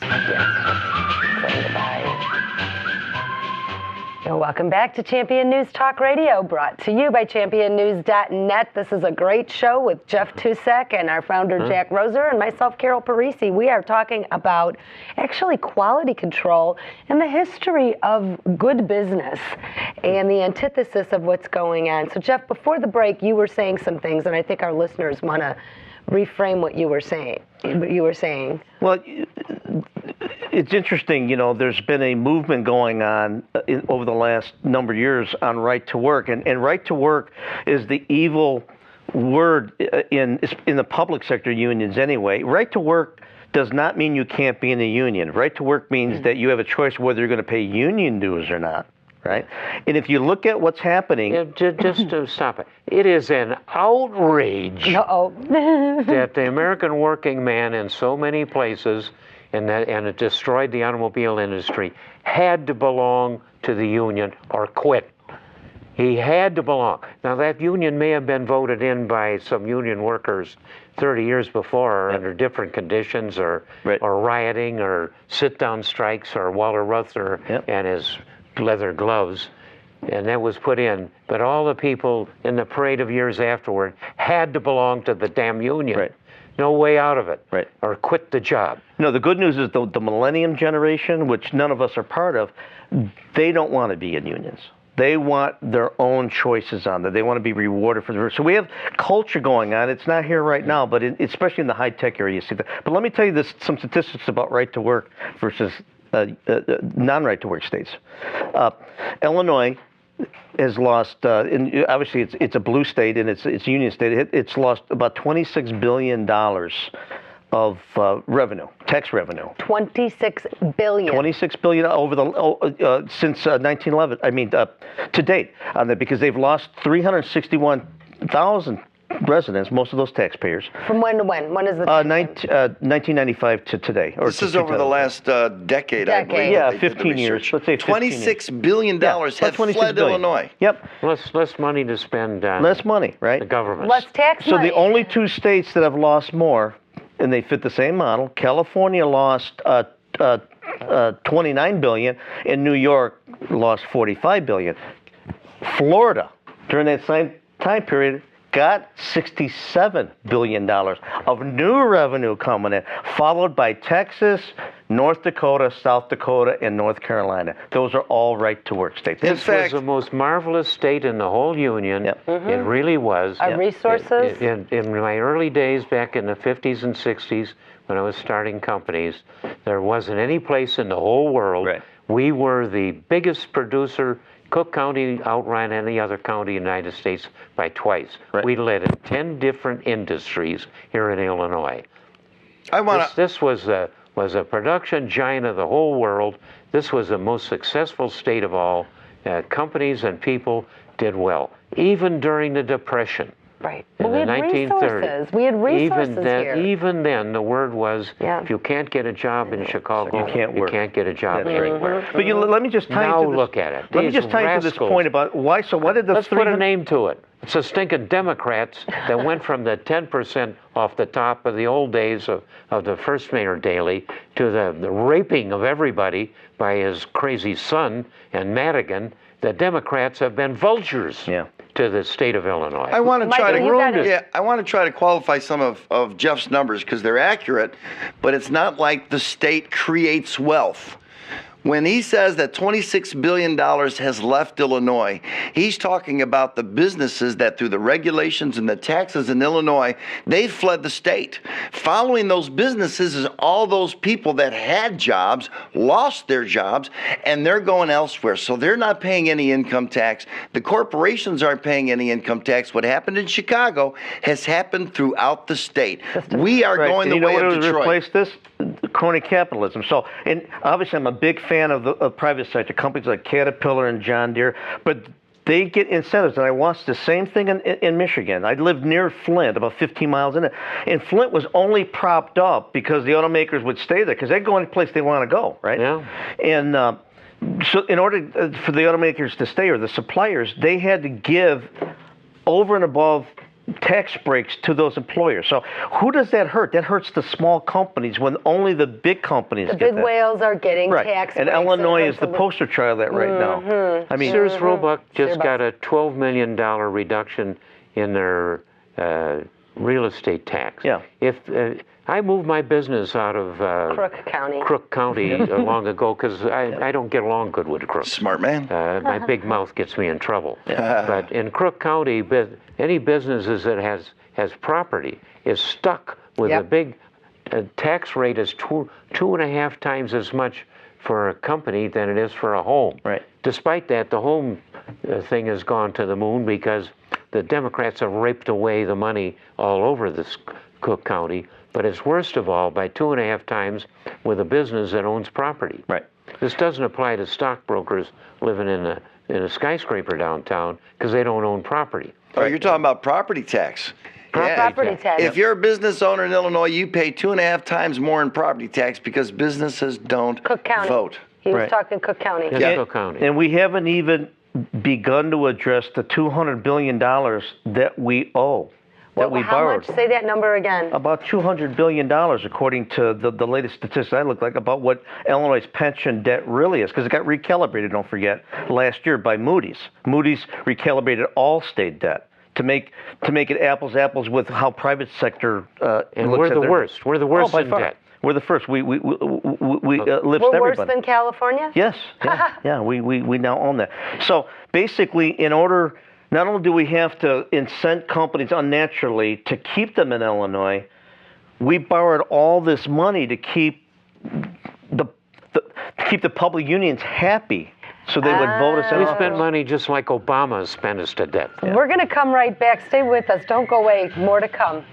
Saying goodbye. And welcome back to Champion News Talk Radio, brought to you by championnews.net. This is a great show with Jeff Tucek and our founder, Jack Roser, and myself, Carol Parisi. We are talking about actually quality control and the history of good business and the antithesis of what's going on. So, Jeff, before the break, you were saying some things, and I think our listeners want to reframe what you were saying. Well, it's interesting, there's been a movement going on over the last number of years on right to work. And right to work is the evil word in the public sector unions anyway. Right to work does not mean you can't be in a union. Right to work means that you have a choice whether you're going to pay union dues or not. Right? And if you look at what's happening... Just to stop it. It is an outrage that the American working man in so many places, and it destroyed the automobile industry, had to belong to the union or quit. He had to belong. Now, that union may have been voted in by some union workers 30 years before under different conditions or rioting or sit-down strikes or Walter Reuther and his leather gloves, and that was put in. But all the people in the parade of years afterward had to belong to the damn union. Right. No way out of it. Right. Or quit the job. No, the good news is the millennium generation, which none of us are part of, they don't want to be in unions. They want their own choices on that. They want to be rewarded for the. So we have culture going on. It's not here right now, but especially in the high-tech area, you see that. But let me tell you some statistics about right to work versus non-right to work states. Illinois has lost, obviously it's a blue state and it's a union state. It's lost about $26 billion of revenue, tax revenue. $26 billion. $26 billion over since 1911. I mean, to date on that, because they've lost 361,000 residents, most of those taxpayers. From when to when? When is the 1995 to today. This is over the last decade, I believe. Yeah, 15 years. Let's say 15 $26 billion have fled Illinois. Yep. Less money to spend on less money, right? The government. Less tax money. So the only two states that have lost more, and they fit the same model, California lost 29 billion, and New York lost 45 billion. Florida, during that same time period, got $67 billion of new revenue coming in, followed by Texas, North Dakota, South Dakota, and North Carolina. Those are all right-to-work states. This was the most marvelous state in the whole union. Yep. It really was. Our resources? In my early days, back in the 50s and 60s, when I was starting companies, there wasn't any place in the whole world. Right. We were the biggest producer. Cook County outran any other county in the United States by twice. Right. We led in 10 different industries here in Illinois. This was a production giant of the whole world. This was the most successful state of all. Companies and people did well, even during the Depression. Right. In the 1930s. We had resources here. Even then, the word was, if you can't get a job in Chicago, you can't get a job anywhere. But let me just tie into this. Look at it. Let me just tie into this point about why. So what did the Let's put a name to it. It's the stinking Democrats that went from the 10% off the top of the old days of the first Mayor Daley to the raping of everybody by his crazy son and Madigan. The Democrats have been vultures. To the state of Illinois. I want to try to qualify some of Jeff's numbers because they're accurate, but it's not like the state creates wealth. When he says that $26 billion has left Illinois, he's talking about the businesses that through the regulations and the taxes in Illinois, they've fled the state. Following those businesses is all those people that had jobs, lost their jobs, and they're going elsewhere. So they're not paying any income tax. The corporations aren't paying any income tax. What happened in Chicago has happened throughout the state. We are going the way of Detroit. Replace this? Crony capitalism. So, and obviously I'm a big fan of the private sector, companies like Caterpillar and John Deere, but they get incentives. And I watched the same thing in Michigan. I lived near Flint, about 15 miles in it. And Flint was only propped up because the automakers would stay there because they'd go any place they want to go, right? Yeah. And so in order for the automakers to stay, or the suppliers, they had to give over and above tax breaks to those employers. So who does that hurt? That hurts the small companies when only the big companies get big that. whales are getting tax breaks. And Illinois is the poster child of that right now. I mean, Sears Roebuck just got a $12 million reduction in their real estate tax. Yeah. If I moved my business out of Crook County long ago because I don't get along good with Crook. Smart man. My big mouth gets me in trouble. But in Crook County, any businesses that has property is stuck with a big tax rate is 2.5 times as much for a company than it is for a home. Right. Despite that, the home thing has gone to the moon because the Democrats have raped away the money all over this Cook County. But it's worst of all by 2.5 times with a business that owns property. Right. This doesn't apply to stockbrokers living in a skyscraper downtown because they don't own property. Oh, you're talking about property tax. Property tax. If you're a business owner in Illinois, you pay 2.5 times more in property tax because businesses don't vote. He was talking Cook County. Cook County. And we haven't even begun to address the $200 billion that we owe. That we borrowed. How much? Say that number again. About $200 billion, according to the latest statistics I looked like, about what Illinois' pension debt really is, because it got recalibrated, don't forget, last year by Moody's. Moody's recalibrated all state debt to make it apples to apples with how private sector and looks we're at the their, worst. We're the worst in far. debt. We're the first. We lift We're everybody. worse than California? Yes. Yeah, we now own that. So basically, in order, not only do we have to incent companies unnaturally to keep them in Illinois, we borrowed all this money to keep the public unions happy, so they would vote us in We office. spent money just like Obama spent us to death. We're going to come right back. Stay with us. Don't go away. More to come.